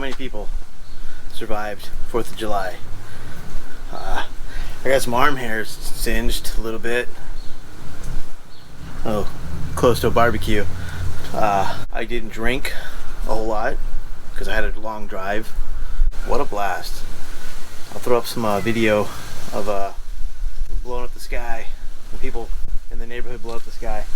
many people survived 4th of July. I got some arm hairs singed a little bit. Oh, close to a barbecue. I didn't drink a whole lot because I had a long drive. What a blast. I'll throw up some video of blowing up the sky. The people in the neighborhood blow up the sky.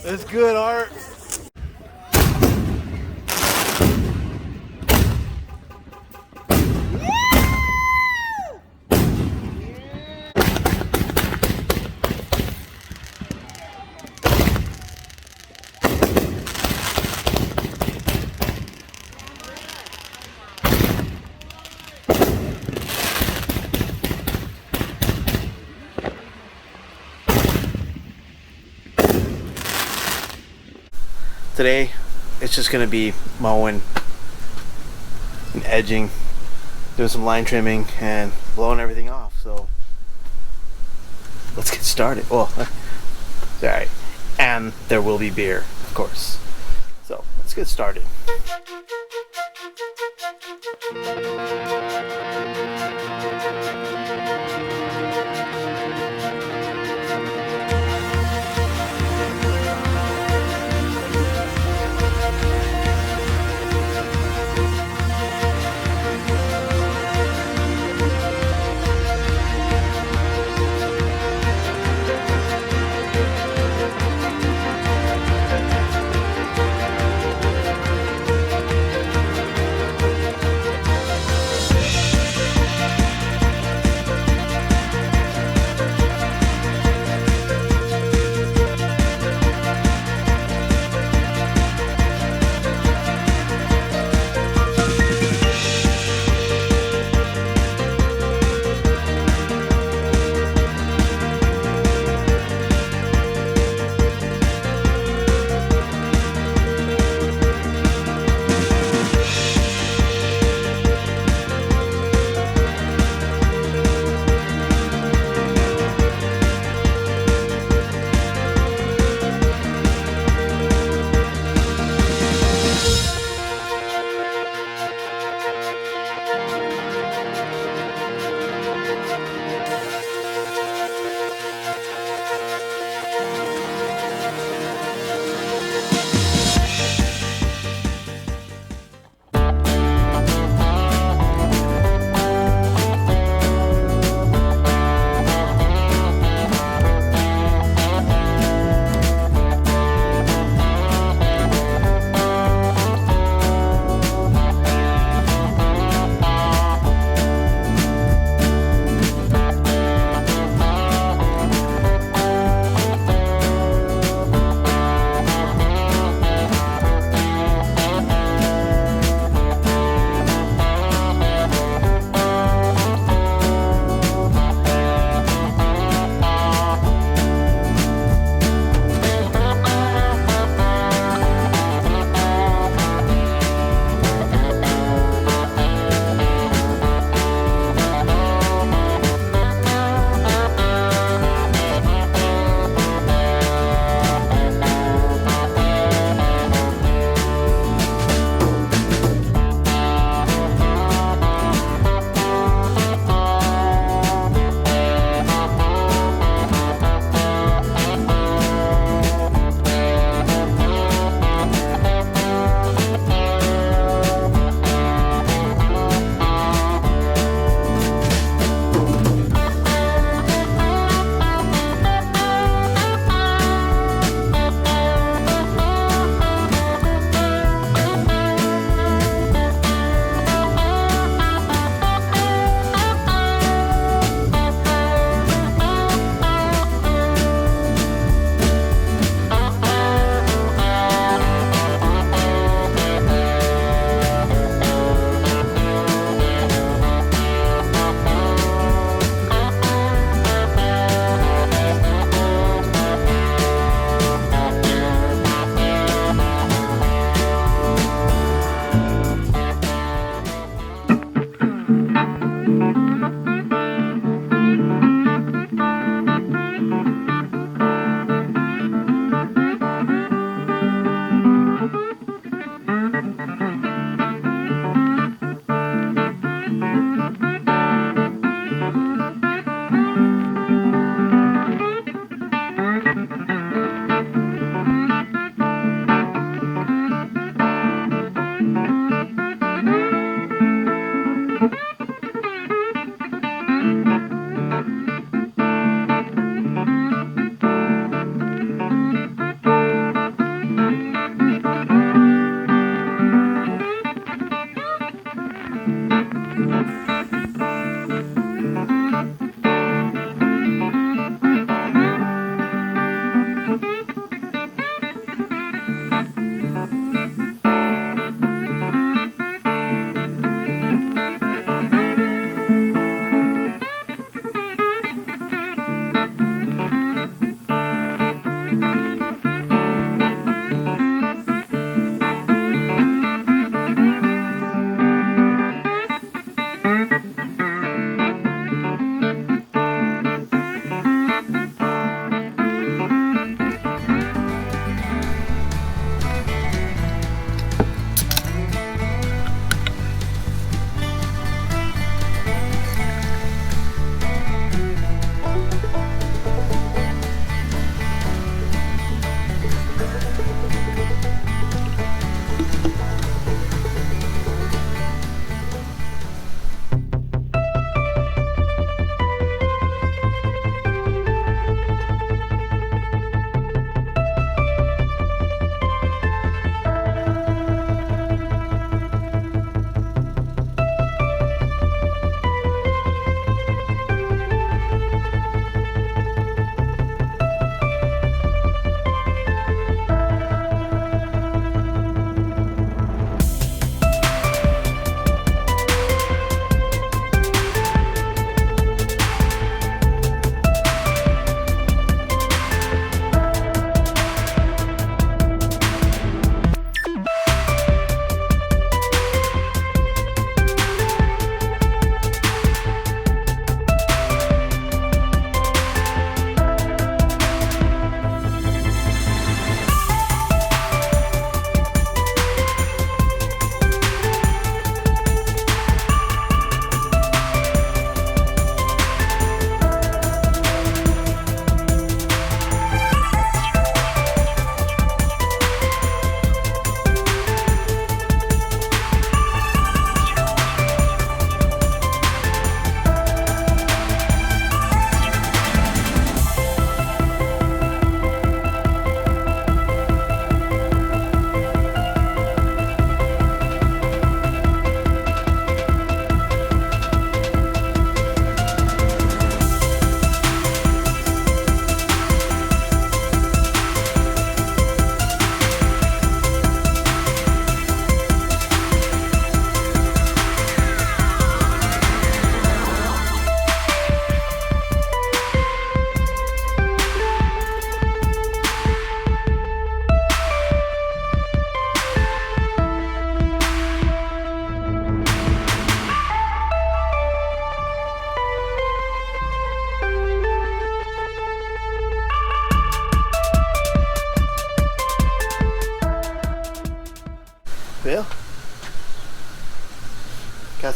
That's good, Art. Today, it's just going to be mowing and edging doing some line trimming and blowing everything off. So let's get started. Well, alright. And there will be beer, of course. So let's get started.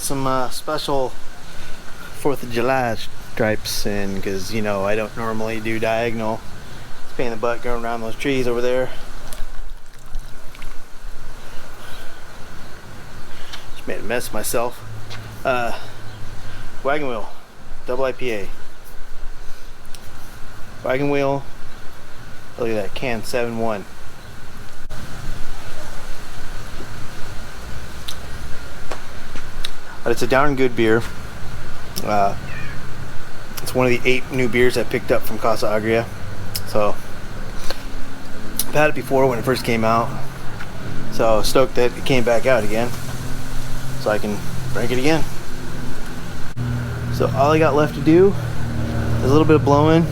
some special 4th of July stripes in, because you know I don't normally do diagonal. It's a pain in the butt going around those trees over there. Just made a mess of myself. Wagon wheel, double IPA. Wagon wheel. Look at that can 7-1. But it's a darn good beer. It's one of the 8 new beers I picked up from Casa Agria. So I've had it before when it first came out. So stoked that it came back out again, so I can drink it again. So all I got left to do is a little bit of blowing.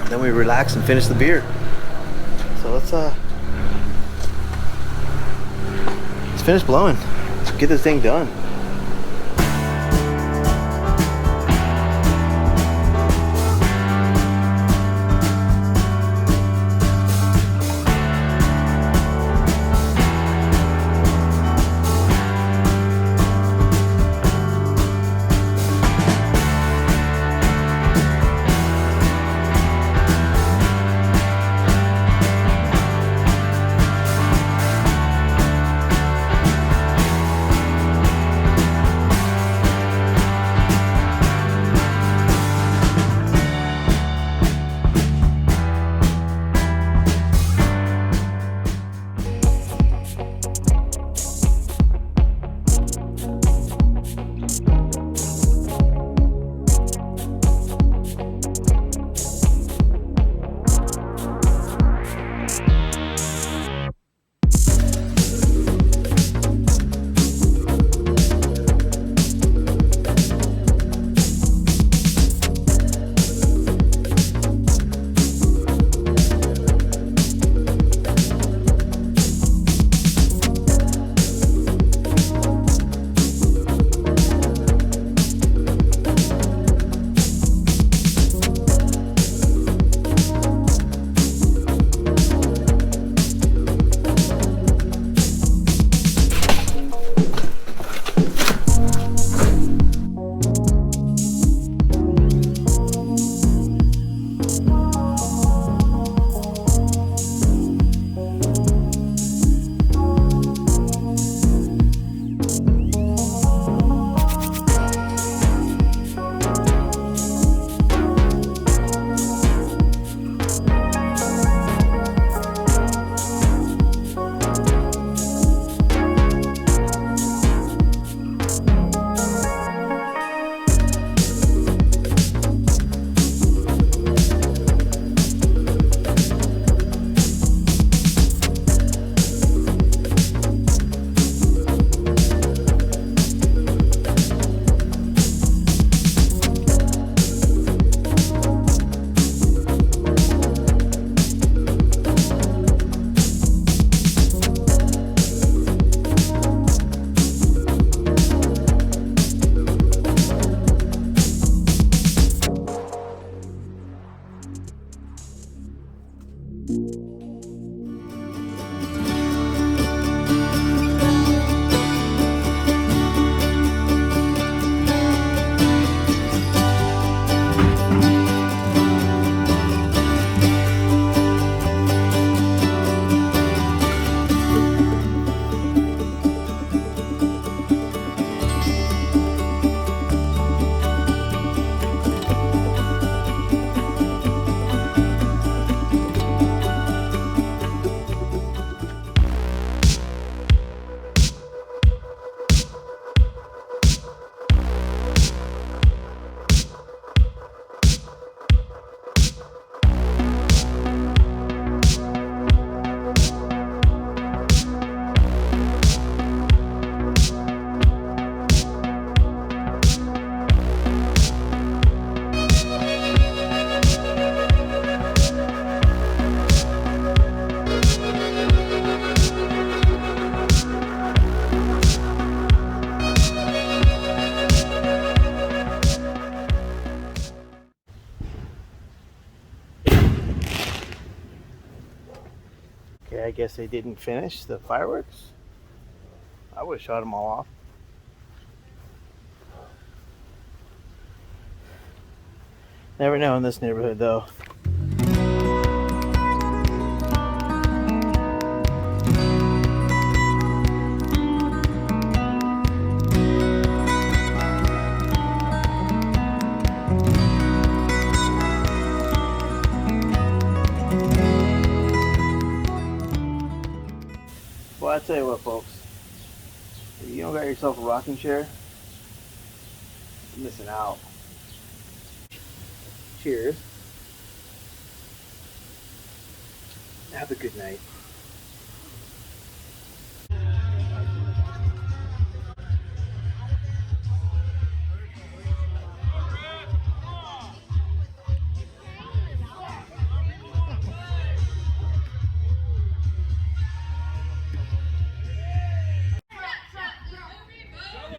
Then we relax and finish the beer. So let's finish blowing. Let's get this thing done. Okay, I guess they didn't finish the fireworks. I would have shot them all off. Never know in this neighborhood though. Well, I tell you what, folks. If you don't got yourself a rocking chair, you're missing out. Cheers. Have a good night.